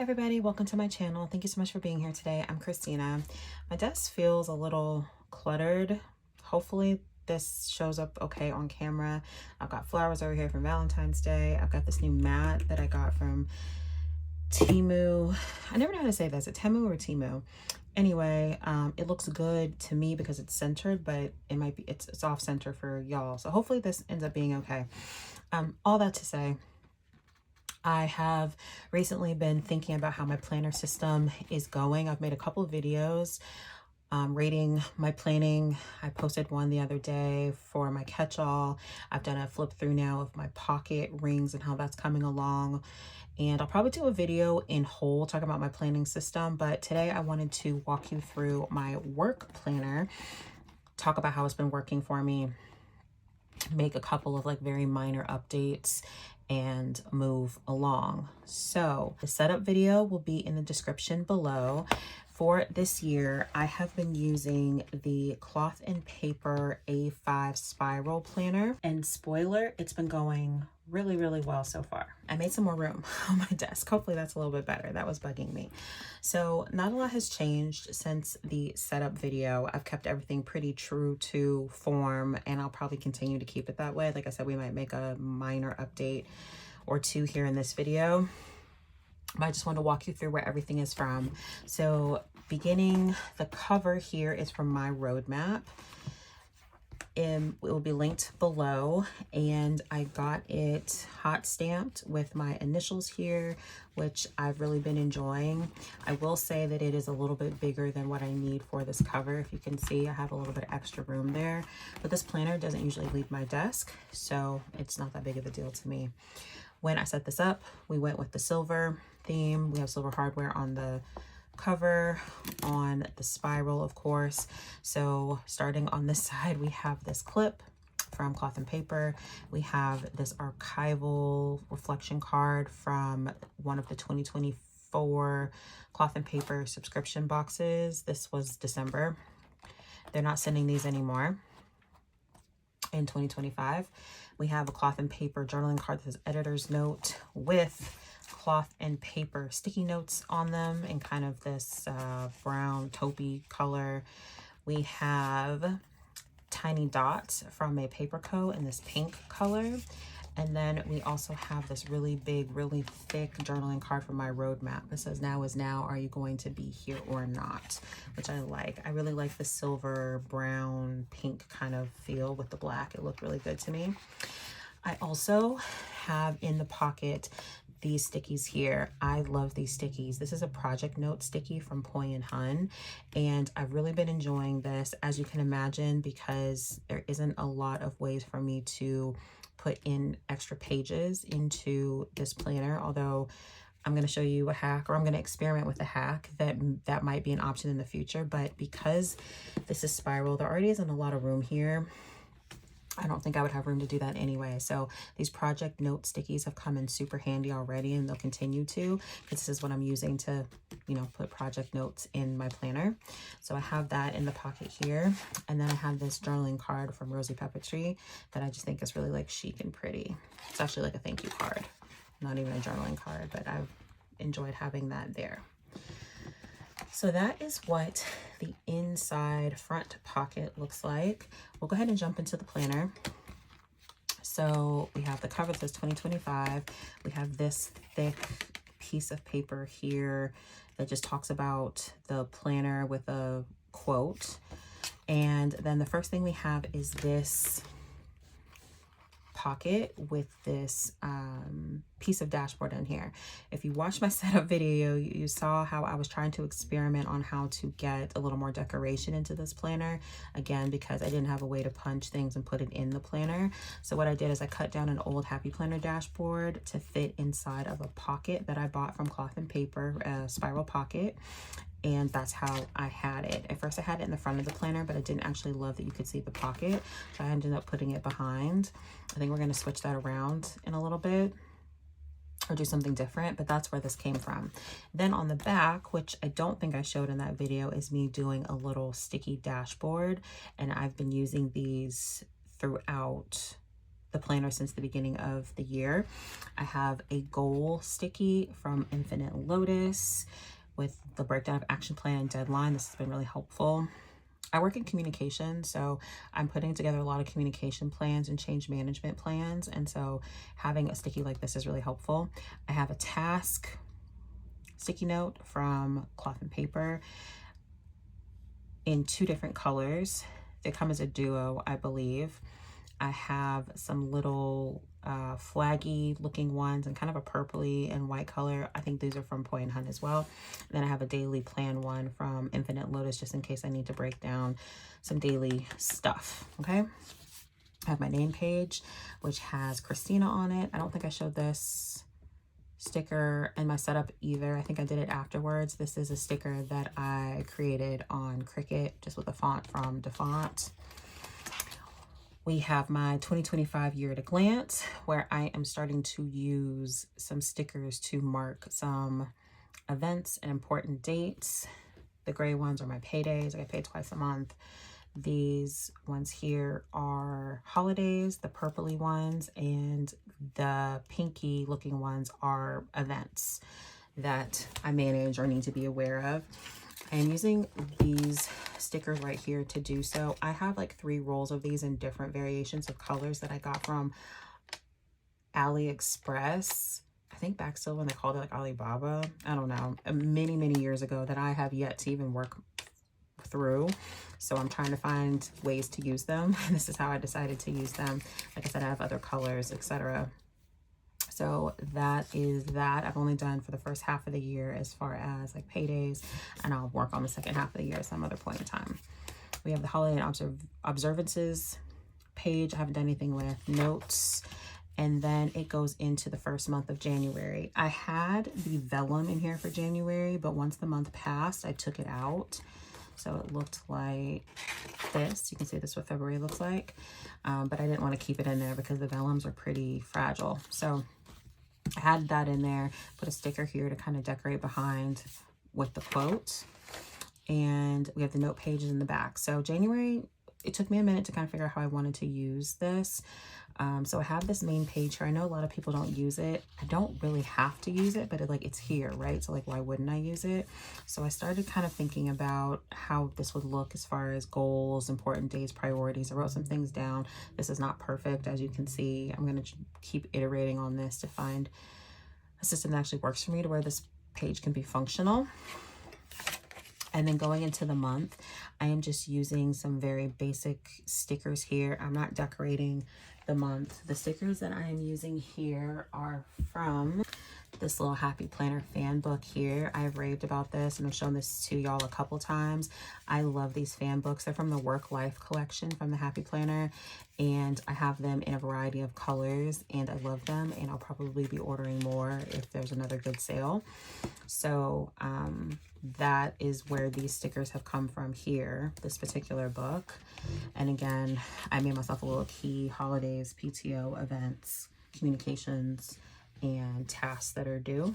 everybody, welcome to my channel. Thank you so much for being here today. I'm Christina. My desk feels a little cluttered. Hopefully this shows up okay on camera. I've got flowers over here from Valentine's Day. I've got this new mat that I got from Temu. I never know how to say this. Is it Temu or Temu? Anyway, it looks good to me because it's centered, but it might be it's off center for y'all. So hopefully this ends up being okay. All that to say, I have recently been thinking about how my planner system is going. I've made a couple of videos rating my planning. I posted one the other day for my catch-all. I've done a flip through now of my pocket rings and how that's coming along. And I'll probably do a video in whole talking about my planning system. But today I wanted to walk you through my work planner, talk about how it's been working for me, make a couple of like very minor updates and move along. So the setup video will be in the description below. For this year, I have been using the Cloth and Paper A5 Spiral Planner, and spoiler, it's been going really well so far. I made some more room on my desk. Hopefully that's a little bit better. That was bugging me. So not a lot has changed since the setup video. I've kept everything pretty true to form, and I'll probably continue to keep it that way. Like I said, we might make a minor update or two here in this video. But I just want to walk you through where everything is from. So beginning, the cover here is from my roadmap. It will be linked below, and I got it hot stamped with my initials here, which I've really been enjoying. I will say that it is a little bit bigger than what I need for this cover. If you can see, I have a little bit extra room there, but this planner doesn't usually leave my desk, so it's not that big of a deal to me. When I set this up, we went with the silver theme. We have silver hardware on the cover, on the spiral, of course. So starting on this side, we have this clip from Cloth and Paper. We have this archival reflection card from one of the 2024 Cloth and Paper subscription boxes. This was December. They're not sending these anymore in 2025. We have a Cloth and Paper journaling card that says editor's note with Cloth and Paper sticky notes on them in kind of this brown taupey color. We have tiny dots from a Paper Co. in this pink color. And then we also have this really big, really thick journaling card from my roadmap. It says, "Now is now, are you going to be here or not?" Which I like. I really like the silver, brown, pink kind of feel with the black. It looked really good to me. I also have in the pocket these stickies here. I love these stickies. This is a project note sticky from Poi and Hun, and I've really been enjoying this, as you can imagine, because there isn't a lot of ways for me to put in extra pages into this planner, although I'm going to show you a hack, or I'm going to experiment with a hack that might be an option in the future. But because this is spiral, there already isn't a lot of room here. I don't think I would have room to do that anyway. So these project note stickies have come in super handy already, and they'll continue to, because this is what I'm using to, you know, put project notes in my planner. So I have that in the pocket here. And then I have this journaling card from Rosie Puppetry that I just think is really like chic and pretty. It's actually like a thank you card, not even a journaling card, but I've enjoyed having that there. So that is what the inside front pocket looks like. We'll go ahead and jump into the planner. So we have the cover that says 2025. We have this thick piece of paper here that just talks about the planner with a quote. And then the first thing we have is this pocket with this piece of dashboard in here. If you watched my setup video, you saw how I was trying to experiment on how to get a little more decoration into this planner, again because I didn't have a way to punch things and put it in the planner. So what I did is I cut down an old Happy Planner dashboard to fit inside of a pocket that I bought from Cloth and Paper, a spiral pocket. And that's how I had it. At first I had it in the front of the planner, but I didn't actually love that you could see the pocket, so I ended up putting it behind. I think we're going to switch that around in a little bit or do something different, but that's where this came from. Then on the back, which I don't think I showed in that video, is me doing a little sticky dashboard, and I've been using these throughout the planner since the beginning of the year. I have a goal sticky from Infinite Lotus with the breakdown of action plan and deadline. This has been really helpful. I work in communication, so I'm putting together a lot of communication plans and change management plans. And so having a sticky like this is really helpful. I have a task sticky note from Cloth and Paper in 2 different colors. They come as a duo, I believe. I have some little flaggy looking ones and kind of a purpley and white color. I think these are from Poi and Hunt as well. And then I have a daily plan one from Infinite Lotus, just in case I need to break down some daily stuff. Okay. I have my name page, which has Christina on it. I don't think I showed this sticker in my setup either. I think I did it afterwards. This is a sticker that I created on Cricut, just with a font from DeFont. We have my 2025 year at a glance, where I am starting to use some stickers to mark some events and important dates. The gray ones are my paydays. I get paid twice a month. These ones here are holidays, the purpley ones, and the pinky looking ones are events that I manage or need to be aware of. I am using these stickers right here to do so. I have like 3 rolls of these in different variations of colors that I got from AliExpress. I think back still when they called it like Alibaba. I don't know. Many years ago that I have yet to even work through. So I'm trying to find ways to use them. And this is how I decided to use them. Like I said, I have other colors, etc. So that is that. I've only done for the first half of the year as far as like paydays, and I'll work on the second half of the year at some other point in time. We have the holiday and observances page. I haven't done anything with notes. And then it goes into the first month of January. I had the vellum in here for January, but once the month passed, I took it out. So it looked like this. You can see this what February looks like. But I didn't want to keep it in there because the vellums are pretty fragile. So I had that in there, put a sticker here to kind of decorate behind with the quote. And we have the note pages in the back. So January, it took me a minute to kind of figure out how I wanted to use this. So I have this main page here. I know a lot of people don't use it. I don't really have to use it, but it's here, right? So like, why wouldn't I use it? So I started kind of thinking about how this would look as far as goals, important days, priorities. I wrote some things down. This is not perfect, as you can see. I'm going to keep iterating on this to find a system that actually works for me to where this page can be functional. And then going into the month, I am just using some very basic stickers here. I'm not decorating the month. The stickers that I am using here are from this little Happy Planner fan book here. I've raved about this and I've shown this to y'all a couple times. I love these fan books. They're from the Work Life collection from the Happy Planner, and I have them in a variety of colors and I love them, and I'll probably be ordering more if there's another good sale. So that is where these stickers have come from here, this particular book. And again, I made myself a little key: holidays, PTO, events, communications, and tasks that are due.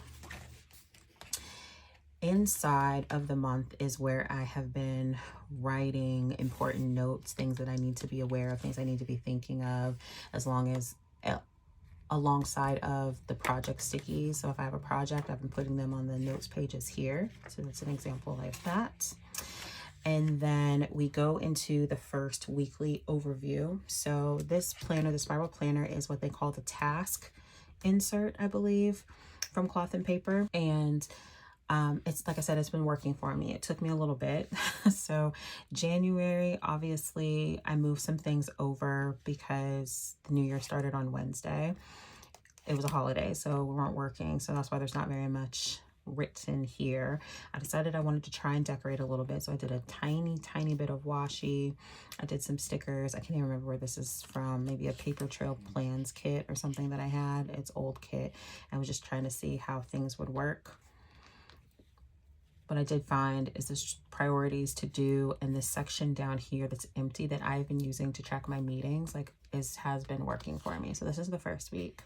Inside of the month is where I have been writing important notes, things that I need to be aware of, things I need to be thinking of, as long as alongside of the project stickies. So if I have a project, I've been putting them on the notes pages here. So that's an example like that. And then we go into the first weekly overview. So this planner, the spiral planner, is what they call the task insert, I believe, from Cloth and Paper. And it's, like I said, it's been working for me. It took me a little bit. So January, obviously, I moved some things over because the new year started on Wednesday. It was a holiday, so we weren't working. So that's why there's not very much written here. I decided I wanted to try and decorate a little bit. So I did a tiny bit of washi. I did some stickers. I can't even remember where this is from. Maybe a paper trail plans kit or something that I had. It's old kit. I was just trying to see how things would work. What I did find is this priorities to do, and this section down here that's empty that I've been using to track my meetings, has been working for me. So this is the first week,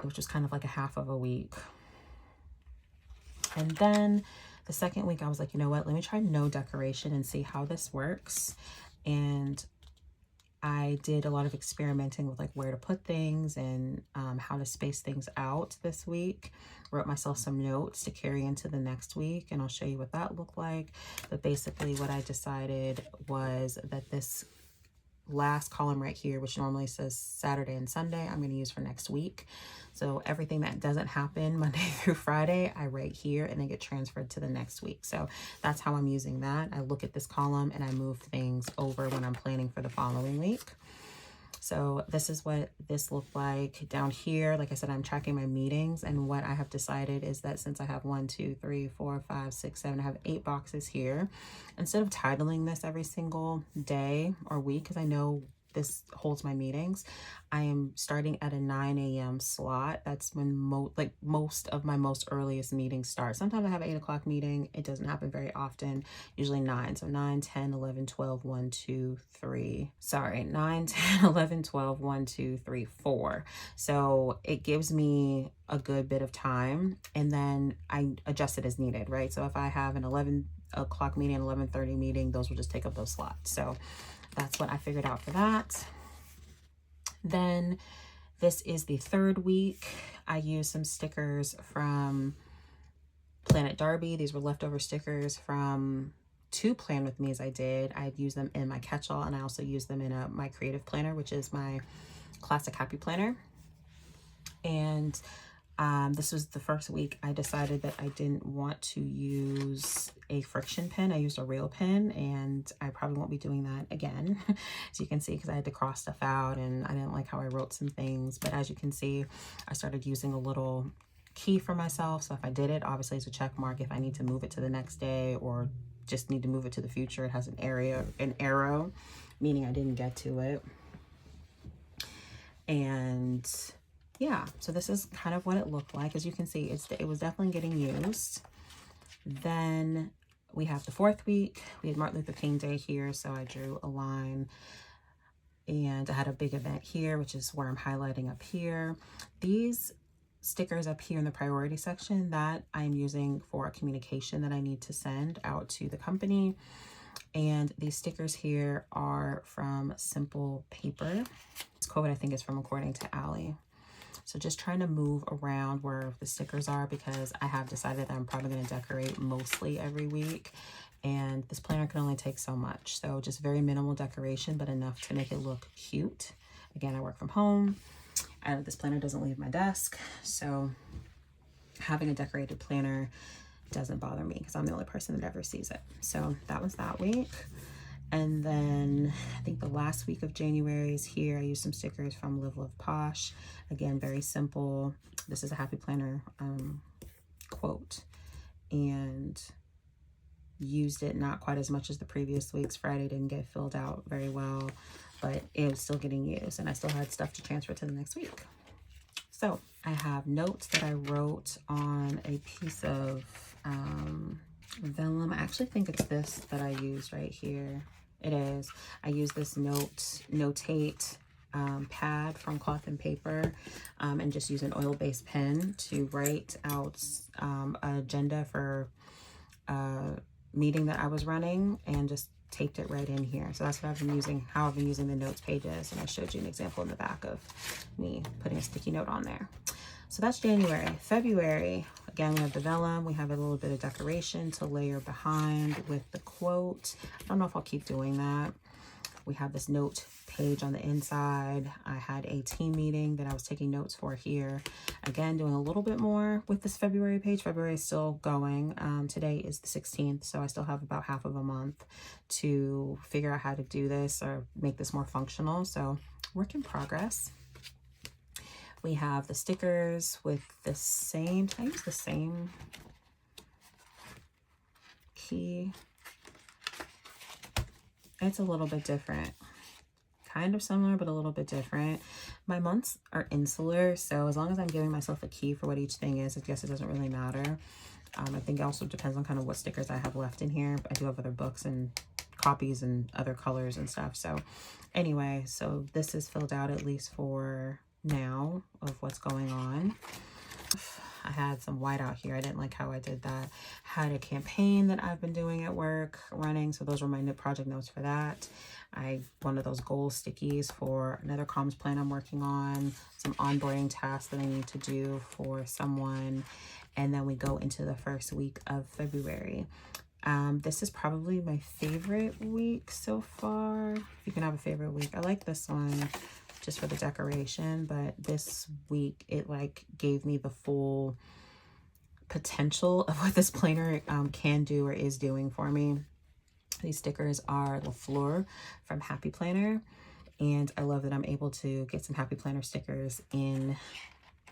which was kind of like a half of a week. And then the second week I was like, you know what, let me try no decoration and see how this works. And I did a lot of experimenting with like where to put things and how to space things out this week. Wrote myself some notes to carry into the next week, and I'll show you what that looked like. But basically what I decided was that this last column right here, which normally says Saturday and Sunday, I'm going to use for next week. So everything that doesn't happen Monday through Friday, I write here and they get transferred to the next week. So that's how I'm using that. I look at this column and I move things over when I'm planning for the following week. So this is what this looked like down here. Like I said, I'm tracking my meetings, and what I have decided is that since I have 1, 2, 3, 4, 5, 6, 7, I have 8 boxes here. Instead of titling this every single day or week, because I know this holds my meetings, I am starting at a 9 a.m. slot. That's when most of my most earliest meetings start. Sometimes I have an 8 o'clock meeting. It doesn't happen very often, usually 9. So 9, 10, 11, 12, 1, 2, 3. Sorry, 9, 10, 11, 12, 1, 2, 3, 4. So it gives me a good bit of time, and then I adjust it as needed, right? So if I have an 11 o'clock meeting, 11:30 meeting, those will just take up those slots. So that's what I figured out for that. Then this is the 3rd week. I used some stickers from Planet Darby. These were leftover stickers from 2 Plan With Me's I did. I used them in my catch-all, and I also used them in my creative planner, which is my classic happy planner. And this was the first week I decided that I didn't want to use a friction pen. I used a real pen, and I probably won't be doing that again, as you can see, because I had to cross stuff out and I didn't like how I wrote some things. But as you can see, I started using a little key for myself. So if I did it, obviously it's a check mark. If I need to move it to the next day or just need to move it to the future, it has an arrow, meaning I didn't get to it. And yeah, so this is kind of what it looked like. As you can see, it was definitely getting used. Then we have the 4th week. We had Martin Luther King Day here, so I drew a line, and I had a big event here, which is where I'm highlighting up here. These stickers up here in the priority section, that I'm using for a communication that I need to send out to the company. And these stickers here are from Simple Paper. This quote, I think, is from According to Allie. So just trying to move around where the stickers are, because I have decided that I'm probably going to decorate mostly every week, and this planner can only take so much. So just very minimal decoration, but enough to make it look cute. Again, I work from home. This planner doesn't leave my desk, so having a decorated planner doesn't bother me because I'm the only person that ever sees it. So that was that week. And then I think the last week of January is here. I used some stickers from Live Love Posh. Again, very simple. This is a happy planner quote, and used it not quite as much as the previous weeks. Friday didn't get filled out very well, but it was still getting used, and I still had stuff to transfer to the next week. So I have notes that I wrote on a piece of vellum. I actually think it's this that I used right here. It is. I use this notate pad from Cloth and Paper, and just use an oil-based pen to write out an agenda for a meeting that I was running, and just taped it right in here. So that's what I've been using, how I've been using the notes pages, and I showed you an example in the back of me putting a sticky note on there. So that's January. February, again, we have the vellum. We have a little bit of decoration to layer behind with the quote. I don't know if I'll keep doing that. We have this note page on the inside. I had a team meeting that I was taking notes for here. Again, doing a little bit more with this February page. February is still going. Today is the 16th, so I still have about half of a month to figure out how to do this or make this more functional. So work in progress. We have the stickers with the same, I use the same key. It's a little bit different. Kind of similar, but a little bit different. My months are insular, so as long as I'm giving myself a key for what each thing is, I guess it doesn't really matter. I think it also depends on kind of what stickers I have left in here. I do have other books and copies and other colors and stuff. So anyway, so this is filled out at least for now of what's going on. I had some white out here. I didn't like how I did that. Had a campaign that I've been doing at work running. So those were my project notes for that. One of those goal stickies for another comms plan I'm working on, some onboarding tasks that I need to do for someone. And then we go into the first week of February. This is probably my favorite week so far. If you can have a favorite week. I like this one just for the decoration, but this week it like gave me the full potential of what this planner can do or is doing for me. These stickers are walkthru from Happy Planner, and I love that I'm able to get some Happy Planner stickers in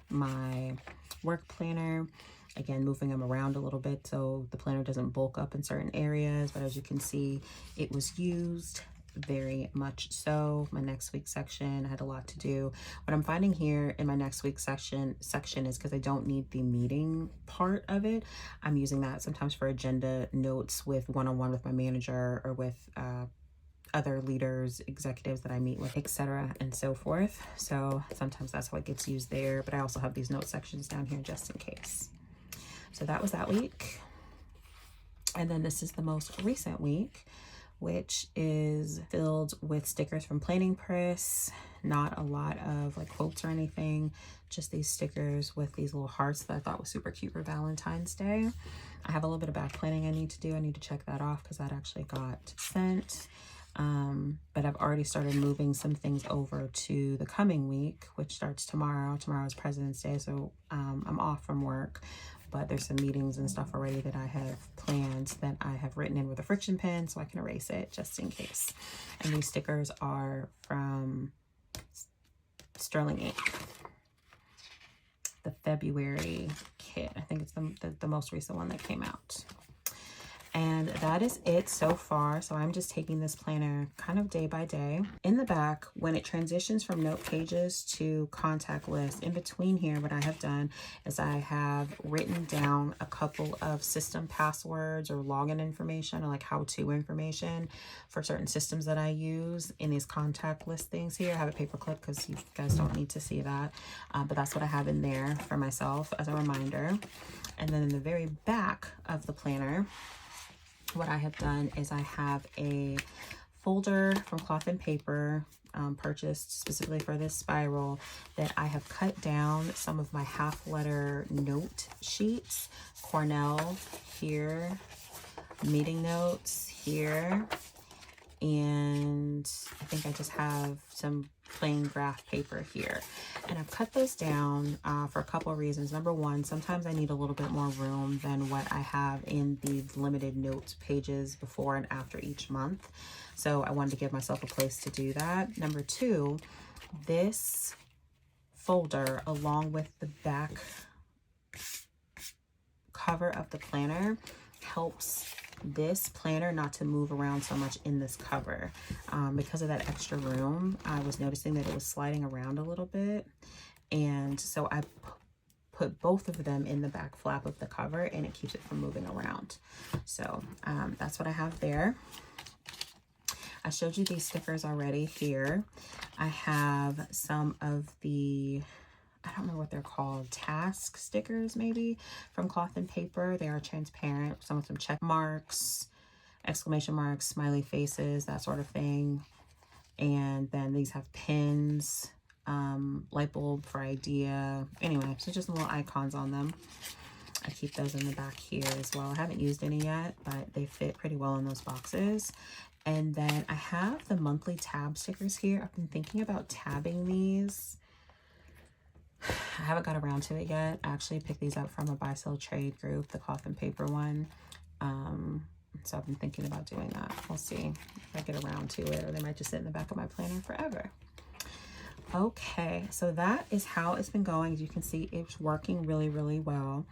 my work planner. Again, moving them around a little bit so the planner doesn't bulk up in certain areas, but as you can see, it was used very much so. My next week section, I had a lot to do. What I'm finding here in my next week section is because I don't need the meeting part of it. I'm using that sometimes for agenda notes with one-on-one with my manager or with other leaders, executives that I meet with, etc. and so forth. So sometimes that's how it gets used there, but I also have these note sections down here just in case. So that was that week. And then this is the most recent week, which is filled with stickers from Planning Press. Not a lot of like quotes or anything, just these stickers with these little hearts that I thought was super cute for Valentine's Day. I have a little bit of back planning I need to do. I need to check that off because that actually got sent. But I've already started moving some things over to the coming week, which starts tomorrow. Tomorrow is President's Day, so I'm off from work. But there's some meetings and stuff already that I have planned that I have written in with a friction pen so I can erase it just in case. And these stickers are from Sterling Ink, the February kit. I think it's the most recent one that came out. And that is it so far. So I'm just taking this planner kind of day by day. In the back, when it transitions from note pages to contact lists, in between here, what I have done is I have written down a couple of system passwords or login information or like how-to information for certain systems that I use in these contact list things here. I have a paper clip because you guys don't need to see that. But that's what I have in there for myself as a reminder. And then in the very back of the planner, what I have done is I have a folder from Cloth and Paper purchased specifically for this spiral that I have cut down some of my half letter note sheets. Cornell here, meeting notes here, and I think I just have some plain graph paper here, and I've cut those down for a couple of reasons. Number one, sometimes I need a little bit more room than what I have in the limited notes pages before and after each month, so I wanted to give myself a place to do that. Number two, this folder along with the back cover of the planner helps this planner not to move around so much in this cover. Because of that extra room, I was noticing that it was sliding around a little bit, and so I put both of them in the back flap of the cover, and it keeps it from moving around. So that's what I have there. I showed you these stickers already here. I have some of the, I don't know what they're called, task stickers maybe, from Cloth and Paper. They are transparent, some with some check marks, exclamation marks, smiley faces, that sort of thing. And then these have pins, light bulb for idea. Anyway, so just little icons on them. I keep those in the back here as well. I haven't used any yet, but they fit pretty well in those boxes. And then I have the monthly tab stickers here. I've been thinking about tabbing these. I haven't got around to it yet. I actually picked these up from a buy sell trade group, the Cloth and Paper one. So I've been thinking about doing that. We'll see if I get around to it, or they might just sit in the back of my planner forever. Okay, so that is how it's been going. As you can see, it's working really, really well.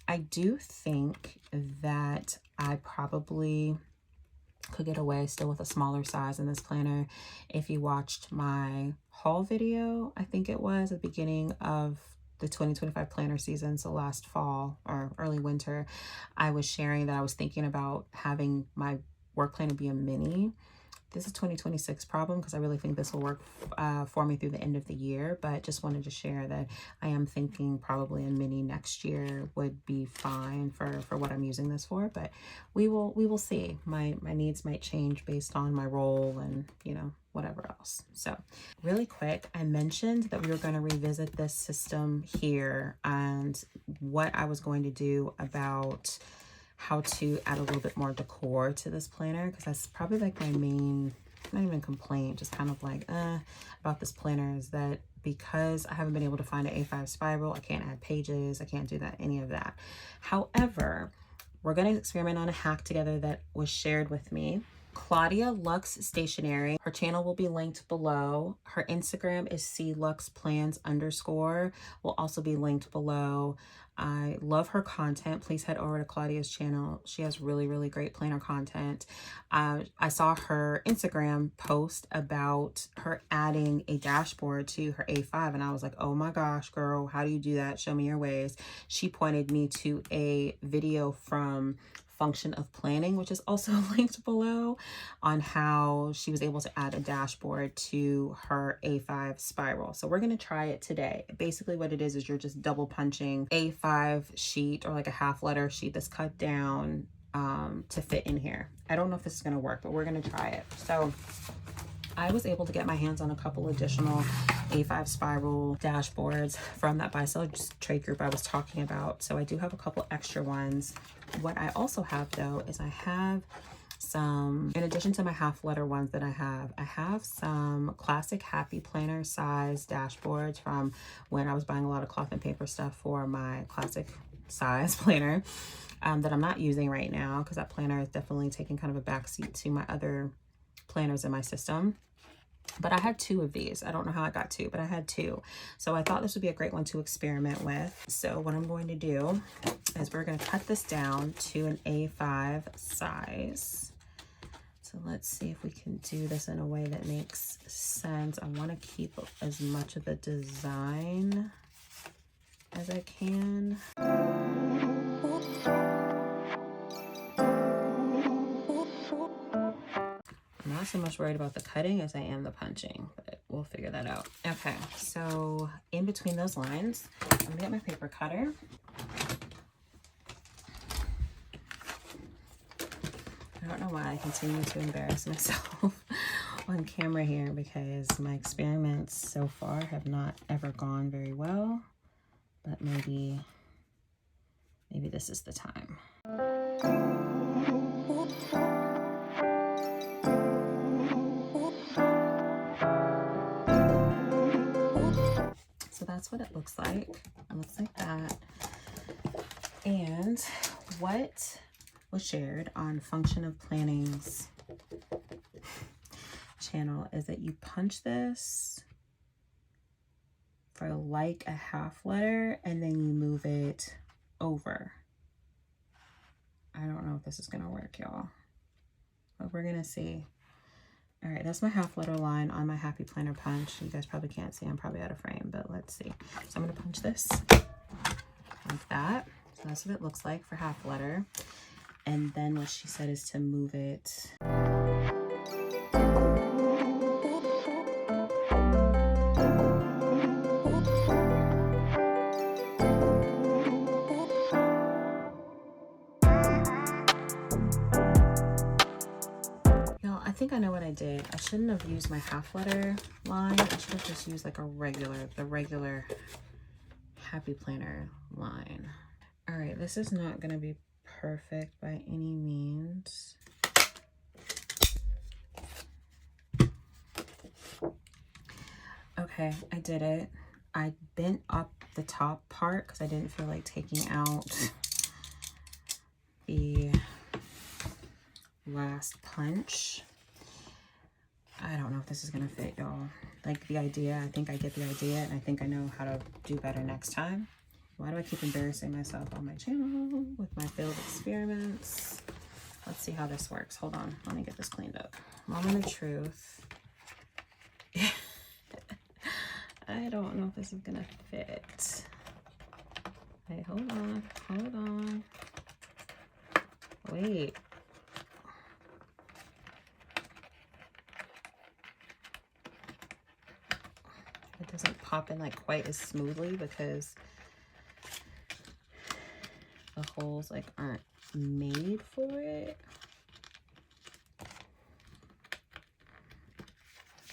I do think that I probably could get away still with a smaller size in this planner. If you watched my haul video, I think it was at the beginning of the 2025 planner season, so last fall or early winter, I was sharing that I was thinking about having my work planner be a mini this is 2026 problem because I really think this will work for me through the end of the year, but just wanted to share that I am thinking probably a mini next year would be fine for what I'm using this for, but we will see. My needs might change based on my role and, you know, whatever else. So really quick, I mentioned that we were going to revisit this system here and what I was going to do about how to add a little bit more decor to this planner, because that's probably like my main, not even complaint, just kind of like about this planner, is that because I haven't been able to find an A5 spiral, I can't add pages, I can't do that, any of that. However, we're going to experiment on a hack together that was shared with me. Claudia Lux Stationery. Her channel will be linked below. Her Instagram is cluxplans_. Will also be linked below. I love her content. Please head over to Claudia's channel. She has really, really great planner content. I saw her Instagram post about her adding a dashboard to her A5, and I was like, oh my gosh, girl, how do you do that? Show me your ways. She pointed me to a video from Function of Planning, which is also linked below, on how she was able to add a dashboard to her A5 spiral. So we're going to try it today. Basically what it is you're just double punching A5 sheet, or like a half letter sheet that's cut down to fit in here. I don't know if this is going to work, but we're going to try it. So I was able to get my hands on a couple additional A5 spiral dashboards from that buy-sell trade group I was talking about. So I do have a couple extra ones. What I also have though is I have some, in addition to my half letter ones that I have some classic Happy Planner size dashboards from when I was buying a lot of cloth and paper stuff for my classic size planner that I'm not using right now, because that planner is definitely taking kind of a backseat to my other planners in my system. But I had two of these. I don't know how I got two, but I had two. So I thought this would be a great one to experiment with. So what I'm going to do is we're going to cut this down to an A5 size. So let's see if we can do this in a way that makes sense. I want to keep as much of the design as I can. I'm not so much worried about the cutting as I am the punching, but we'll figure that out. Okay, so in between those lines, I'm gonna get my paper cutter. I don't know why I continue to embarrass myself on camera here, because my experiments so far have not ever gone very well, but maybe this is the time. So that's what it looks like. It looks like that. And what was shared on Function of Planning's channel is that you punch this for like a half letter and then you move it over. I don't know if this is gonna work, y'all, but we're gonna see. All right, that's my half letter line on my Happy Planner punch. You guys probably can't see, I'm probably out of frame, but let's see. So I'm gonna punch this like that. So that's what it looks like for half letter. And then what she said is to move it. I think I know what I did. I shouldn't have used my half letter line. I should have just used like the regular Happy Planner line. All right, this is not gonna be perfect by any means. Okay, I did it. I bent up the top part because I didn't feel like taking out the last punch. I don't know if this is gonna fit, y'all. Like the idea, I think I get the idea, and I think I know how to do better next time. Why do I keep embarrassing myself on my channel with my failed experiments? Let's see how this works. Hold on, let me get this cleaned up. Moment of truth. I don't know if this is gonna fit. Hey, hold on. Wait. pop in like quite as smoothly because the holes like aren't made for it.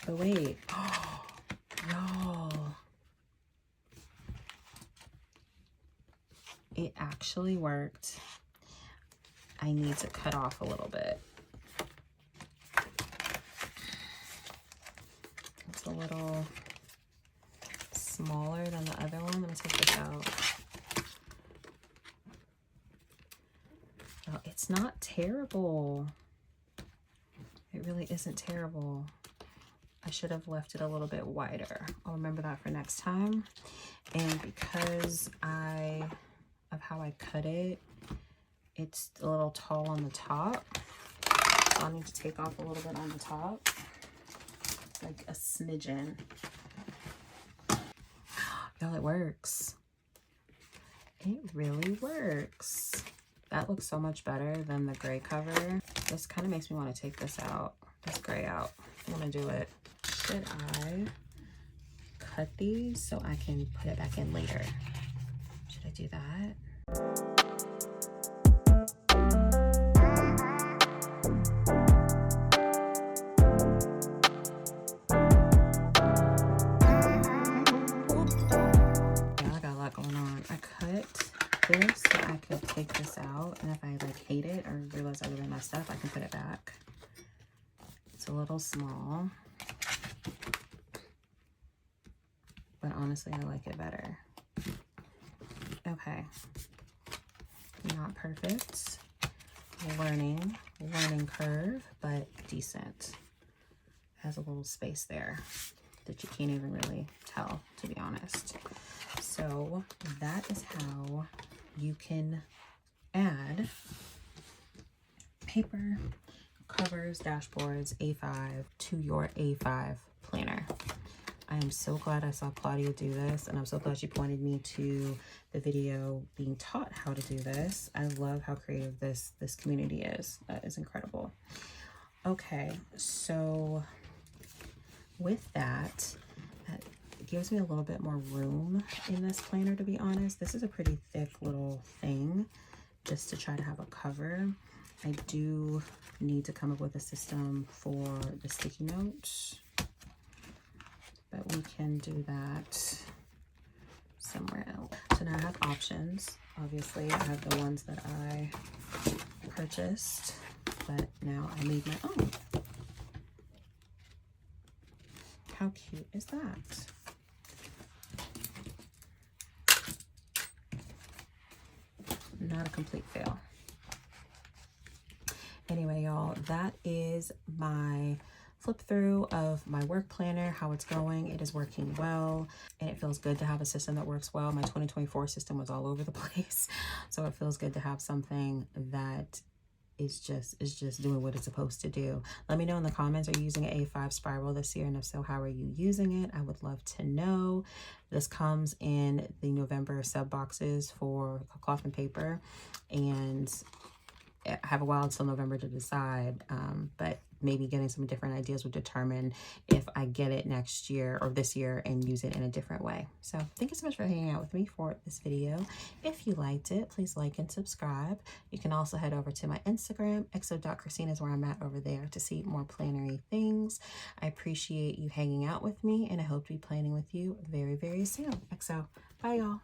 But wait, y'all, it actually worked. I need to cut off a little bit. It's a little smaller than the other one. Let me take this out. Oh, it's not terrible. It really isn't terrible. I should have left it a little bit wider. I'll remember that for next time. And because of how I cut it, it's a little tall on the top. So I'll need to take off a little bit on the top, like a smidgen. Y'all, it works. It really works. That looks so much better than the gray cover. This kind of makes me want to take this out, this gray out. I want to do it. Should I cut these so I can put it back in later? Should I do that? Yeah, I got a lot going on. I cut this so I could take this out, and if I like hate it or realize I really messed up, I can put it back. It's a little small, but honestly I like it better. Okay, not perfect, learning curve, but decent. Has a little space there that you can't even really tell, to be honest. So that is how you can add paper, covers, dashboards, A5 to your A5 planner. I am so glad I saw Claudia do this, and I'm so glad she pointed me to the video being taught how to do this. I love how creative this community is. That is incredible. Okay, so with that, it gives me a little bit more room in this planner, to be honest. This is a pretty thick little thing just to try to have a cover. I do need to come up with a system for the sticky notes, but we can do that somewhere else. So now I have options. Obviously, I have the ones that I purchased, but now I made my own. How cute is that? Not a complete fail. Anyway, y'all, that is my flip through of my work planner, how it's going. It is working well, and it feels good to have a system that works well. My 2024 system was all over the place, so it feels good to have something that is just doing what it's supposed to do. Let me know in the comments, are you using an A5 spiral this year? And if so, how are you using it? I would love to know. This comes in the November sub boxes for cloth and paper, and I have a while until November to decide, but maybe getting some different ideas would determine if I get it next year or this year and use it in a different way. So thank you so much for hanging out with me for this video. If you liked it, please like and subscribe. You can also head over to my Instagram, exo.christina is where I'm at over there, to see more plannery things. I appreciate you hanging out with me, and I hope to be planning with you very, very soon. XO. Bye, y'all.